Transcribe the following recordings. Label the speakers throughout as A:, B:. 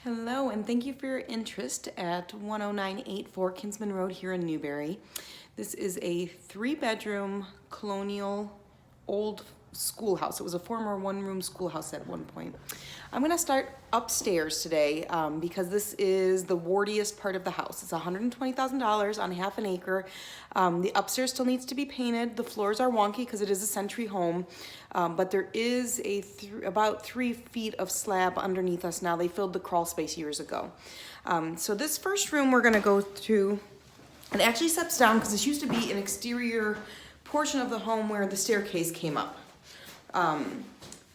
A: Hello, and thank you for your interest at 10984 Kinsman Road here in Newbury. This is a 3-bedroom colonial old schoolhouse. It was a former one-room schoolhouse at one point. I'm going to start upstairs today because this is the wartiest part of the house. It's $120,000 on half an acre. The upstairs still needs to be painted. The floors are wonky because it is a century home, but there is about 3 feet of slab underneath us now. They filled the crawl space years ago. So this first room we're going to go through, it actually steps down because this used to be an exterior portion of the home where the staircase came up.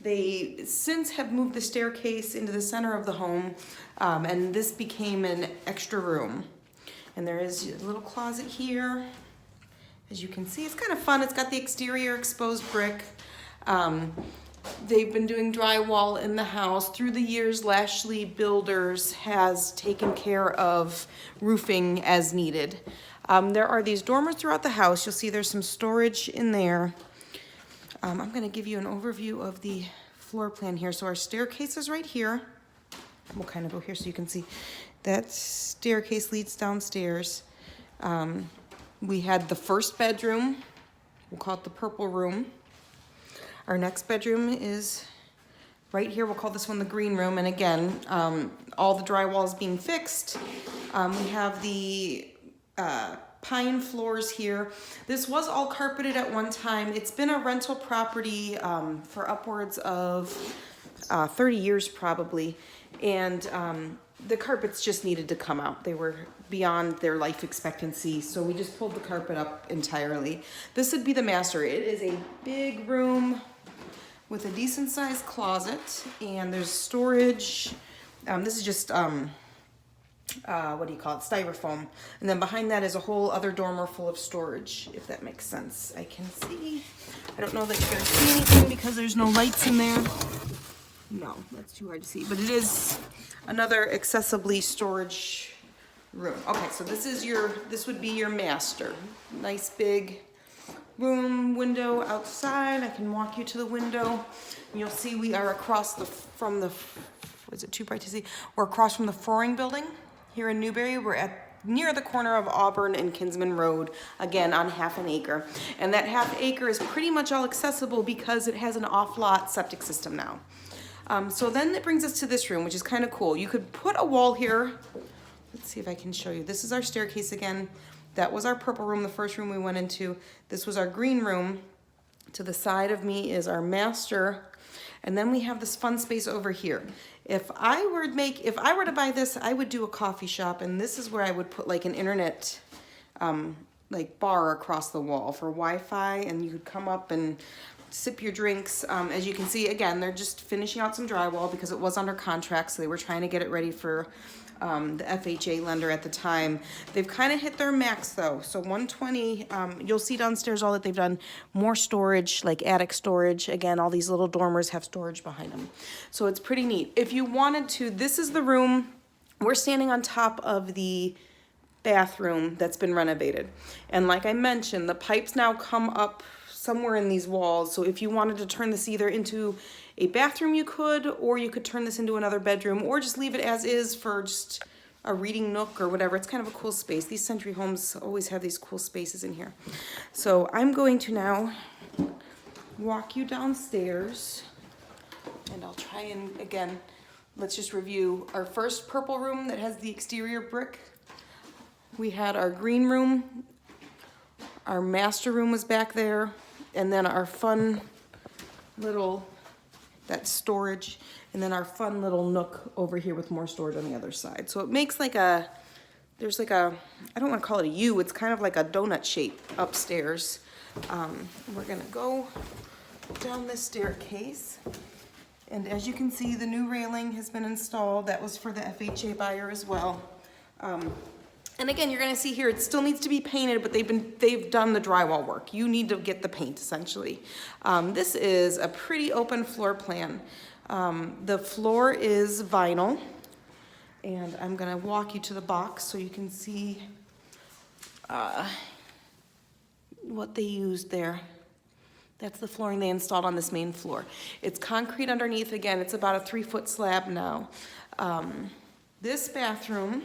A: They since have moved the staircase into the center of the home, and this became an extra room. And there is a little closet here. As you can see, it's kind of fun. It's got the exterior exposed brick. They've been doing drywall in the house. Through the years, Lashley Builders has taken care of roofing as needed. There are these dormers throughout the house. You'll see there's some storage in there. I'm going to give you an overview of the floor plan here. So our staircase is right here. We'll kind of go here so you can see. That staircase leads downstairs. We had the first bedroom. We'll call it the purple room. Our next bedroom is right here. We'll call this one the green room. And again, all the drywall is being fixed. We have the pine floors here. This was all carpeted at one time. It's been a rental property for upwards of 30 years probably, and the carpets just needed to come out. They were beyond their life expectancy, so we just pulled the carpet up entirely. This would be the master. It is a big room with a decent sized closet, and there's storage. This is just what do you call it, styrofoam, and then behind that is a whole other dormer full of storage, if that makes sense. I can see, I don't know that you're gonna see anything because there's no lights in there. No, that's too hard to see, but it is another accessibly storage room. Okay, so this would be your master. Nice big room, window outside. I can walk you to the window. And you'll see we are across from the, was it too bright to see? We're across from the Flooring Building here in Newbury. We're near the corner of Auburn and Kinsman Road, again on half an acre. And that half acre is pretty much all accessible because it has an off-lot septic system now. So then it brings us to this room, which is kind of cool. You could put a wall here. Let's see if I can show you. This is our staircase again. That was our purple room, the first room we went into. This was our green room. To the side of me is our master. And then we have this fun space over here. If I were to buy this, I would do a coffee shop, and this is where I would put like an internet like bar across the wall for Wi-Fi, and you could come up and sip your drinks. As you can see, again, they're just finishing out some drywall because it was under contract, so they were trying to get it ready for the FHA lender at the time. They've kind of hit their max though. So 120, you'll see downstairs all that they've done, more storage, like attic storage. Again, all these little dormers have storage behind them. So it's pretty neat. If you wanted to, this is the room. We're standing on top of the bathroom that's been renovated. And like I mentioned, the pipes now come up somewhere in these walls. So if you wanted to turn this either into a bathroom, you could, or you could turn this into another bedroom, or just leave it as is for just a reading nook or whatever. It's kind of a cool space. These century homes always have these cool spaces in here. So I'm going to now walk you downstairs, and I'll try and, again, let's just review our first purple room that has the exterior brick. We had our green room. Our master room was back there, and then our fun little, that storage, and then our fun little nook over here with more storage on the other side. So it makes like there's like a, I don't want to call it a U, it's kind of like a donut shape upstairs. We're gonna go down this staircase, and as you can see, the new railing has been installed. That was for the FHA buyer as well. And again, you're gonna see here, it still needs to be painted, but they've done the drywall work. You need to get the paint, essentially. This is a pretty open floor plan. The floor is vinyl, and I'm gonna walk you to the box so you can see what they used there. That's the flooring they installed on this main floor. It's concrete underneath. Again, it's about a 3-foot slab now. This bathroom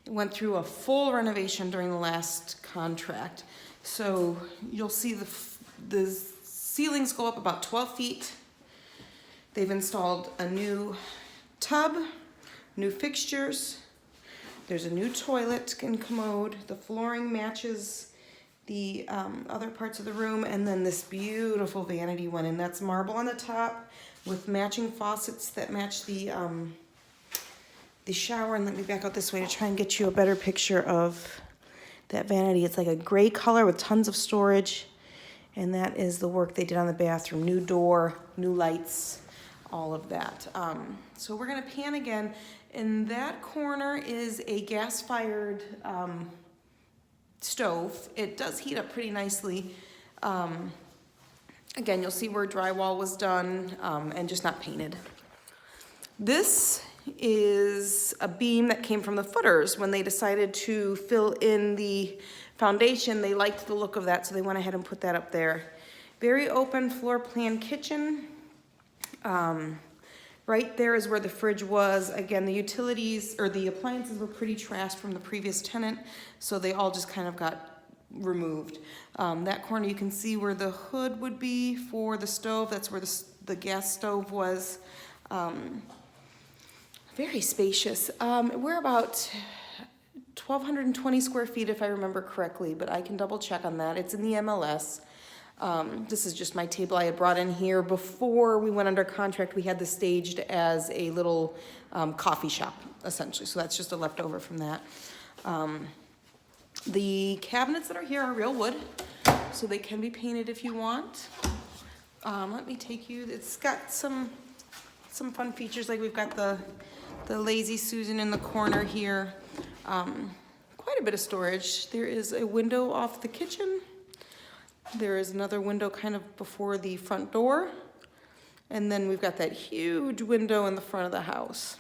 A: went through a full renovation during the last contract. So you'll see the ceilings go up about 12 feet. They've installed a new tub, new fixtures. There's a new toilet and commode. The flooring matches the other parts of the room, and then this beautiful vanity went in. That's marble on the top with matching faucets that match the shower. And let me back out this way to try and get you a better picture of that vanity. It's like a gray color with tons of storage, and that is the work they did on the bathroom. New door, new lights, all of that. So we're gonna pan again. In that corner is a gas-fired stove. It does heat up pretty nicely. Again, you'll see where drywall was done and just not painted. This is a beam that came from the footers. When they decided to fill in the foundation, they liked the look of that, so they went ahead and put that up there. Very open floor plan kitchen. Right there is where the fridge was. Again, the utilities or the appliances were pretty trashed from the previous tenant, so they all just kind of got removed. That corner you can see where the hood would be for the stove. That's where the gas stove was. Very spacious. We're about 1,220 square feet if I remember correctly, but I can double check on that. It's in the MLS. This is just my table I had brought in here. Before we went under contract, we had this staged as a little coffee shop, essentially. So that's just a leftover from that. The cabinets that are here are real wood, so they can be painted if you want. Let me take you, it's got some fun features, like we've got the Lazy Susan in the corner here. Quite a bit of storage. There is a window off the kitchen. There is another window kind of before the front door. And then we've got that huge window in the front of the house.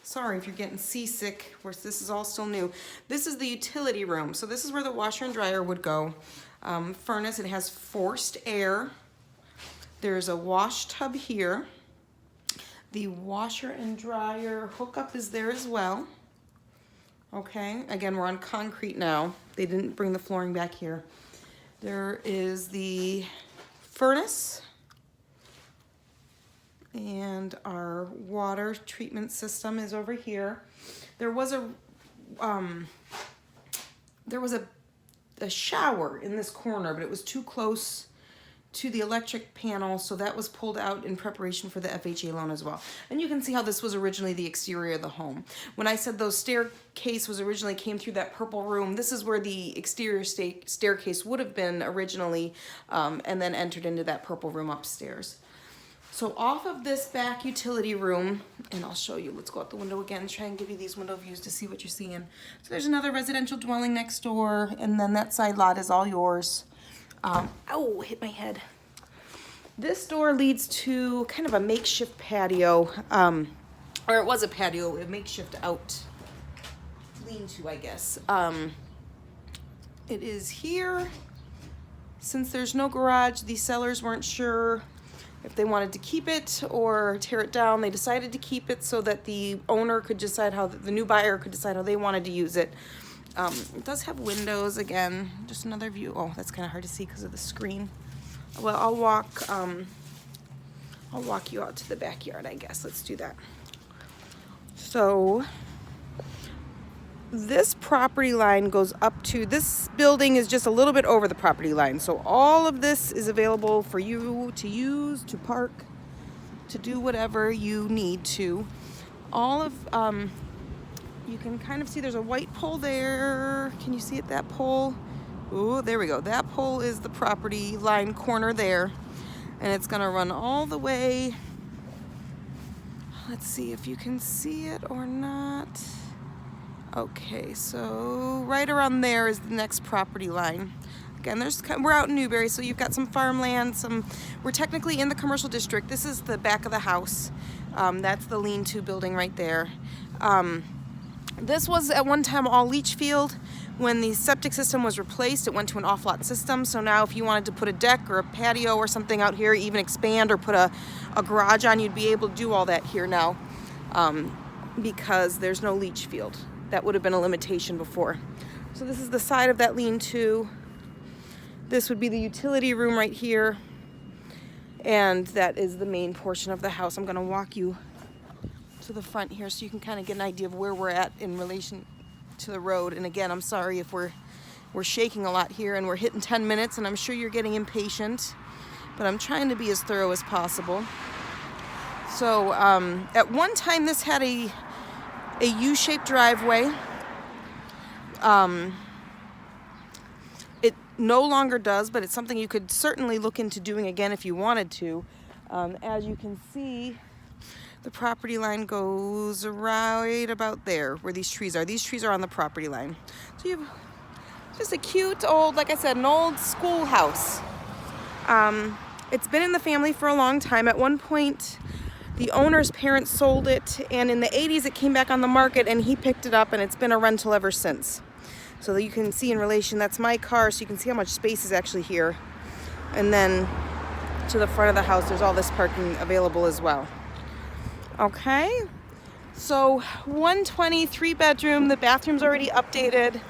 A: Sorry if you're getting seasick, of course this is all still new. This is the utility room. So this is where the washer and dryer would go. Furnace, it has forced air. There's a wash tub here. The washer and dryer hookup is there as well. Okay, again, we're on concrete now. They didn't bring the flooring back here. There is the furnace and our water treatment system is over here. There was a shower in this corner, but it was too close to the electric panel, so that was pulled out in preparation for the FHA loan as well. And you can see how this was originally the exterior of the home. When I said those staircase was originally came through that purple room, this is where the exterior staircase would have been originally, and then entered into that purple room upstairs. So off of this back utility room, and I'll show you, let's go out the window again, try and give you these window views to see what you're seeing. So there's another residential dwelling next door, and then that side lot is all yours. Oh, hit my head. This door leads to kind of a makeshift patio, or it was a patio, a makeshift out lean-to, I guess. It is here. Since there's no garage, the sellers weren't sure if they wanted to keep it or tear it down. They decided to keep it so that the owner could decide how, the new buyer could decide how they wanted to use it. It does have windows, again, just another view. Oh, that's kind of hard to see because of the screen. Well, I'll walk you out to the backyard, I guess. Let's do that. So this property line goes up to, this building is just a little bit over the property line. So all of this is available for you to use, to park, to do whatever you need to. All of, you can kind of see there's a white pole there. Can you see it, that pole? Oh, there we go. That pole is the property line corner there. And it's gonna run all the way. Let's see if you can see it or not. Okay, so right around there is the next property line. Again, we're out in Newbury, so you've got some farmland, we're technically in the commercial district. This is the back of the house. That's the lean-to building right there. This was at one time all leach field. When the septic system was replaced, it went to an off-lot system. So now if you wanted to put a deck or a patio or something out here, even expand or put a a garage on, you'd be able to do all that here now, because there's no leach field. That would have been a limitation before. So this is the side of that lean-to. This would be the utility room right here. And that is the main portion of the house. I'm gonna walk you to the front here so you can kind of get an idea of where we're at in relation to the road. And again, I'm sorry if we're shaking a lot here and we're hitting 10 minutes, and I'm sure you're getting impatient, but I'm trying to be as thorough as possible. So at one time this had a U-shaped driveway. It no longer does, but it's something you could certainly look into doing again if you wanted to. As you can see, the property line goes right about there where these trees are. These trees are on the property line. So you have just a cute old, like I said, an old schoolhouse. It's been in the family for a long time. At one point, the owner's parents sold it, and in the 80s it came back on the market, and he picked it up, and it's been a rental ever since. So that you can see in relation, that's my car, so you can see how much space is actually here. And then to the front of the house, there's all this parking available as well. Okay, so 120, 3-bedroom, the bathroom's already updated.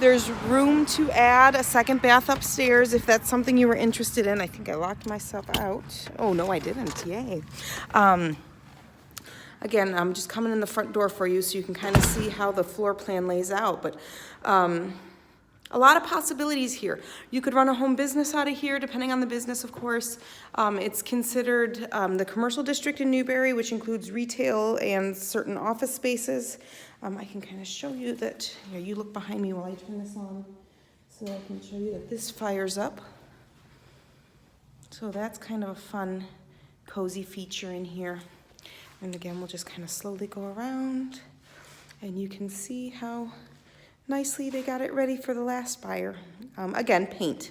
A: There's room to add a second bath upstairs if that's something you were interested in. I think I locked myself out. Oh, no, I didn't. Yay. Again, I'm just coming in the front door for you so you can kind of see how the floor plan lays out. But a lot of possibilities here. You could run a home business out of here, depending on the business, of course. It's considered the commercial district in Newbury, which includes retail and certain office spaces. I can kind of show you that. Here, you look behind me while I turn this on so I can show you that this fires up. So that's kind of a fun, cozy feature in here. And again, we'll just kind of slowly go around, and you can see how nicely they got it ready for the last buyer. Again, paint.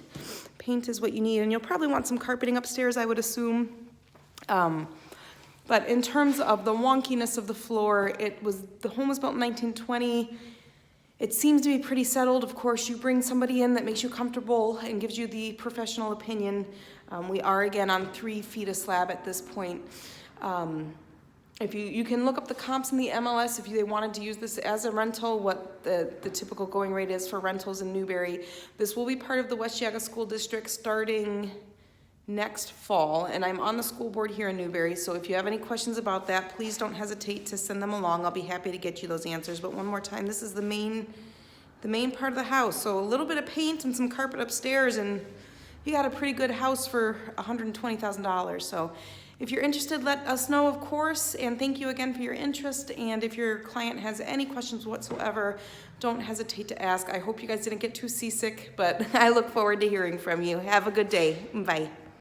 A: Paint is what you need, and you'll probably want some carpeting upstairs, I would assume. But in terms of the wonkiness of the floor, the home was built in 1920. It seems to be pretty settled. Of course, you bring somebody in that makes you comfortable and gives you the professional opinion. We are, again, on 3 feet of slab at this point. If you can look up the comps in the MLS if they wanted to use this as a rental, what the typical going rate is for rentals in Newbury. This will be part of the West Yaga School District starting next fall, and I'm on the school board here in Newbury, so if you have any questions about that, please don't hesitate to send them along. I'll be happy to get you those answers. But one more time, this is the main part of the house. So a little bit of paint and some carpet upstairs, and you got a pretty good house for $120,000. So if you're interested, let us know, of course, and thank you again for your interest. And if your client has any questions whatsoever, don't hesitate to ask. I hope you guys didn't get too seasick, but I look forward to hearing from you. Have a good day. Bye.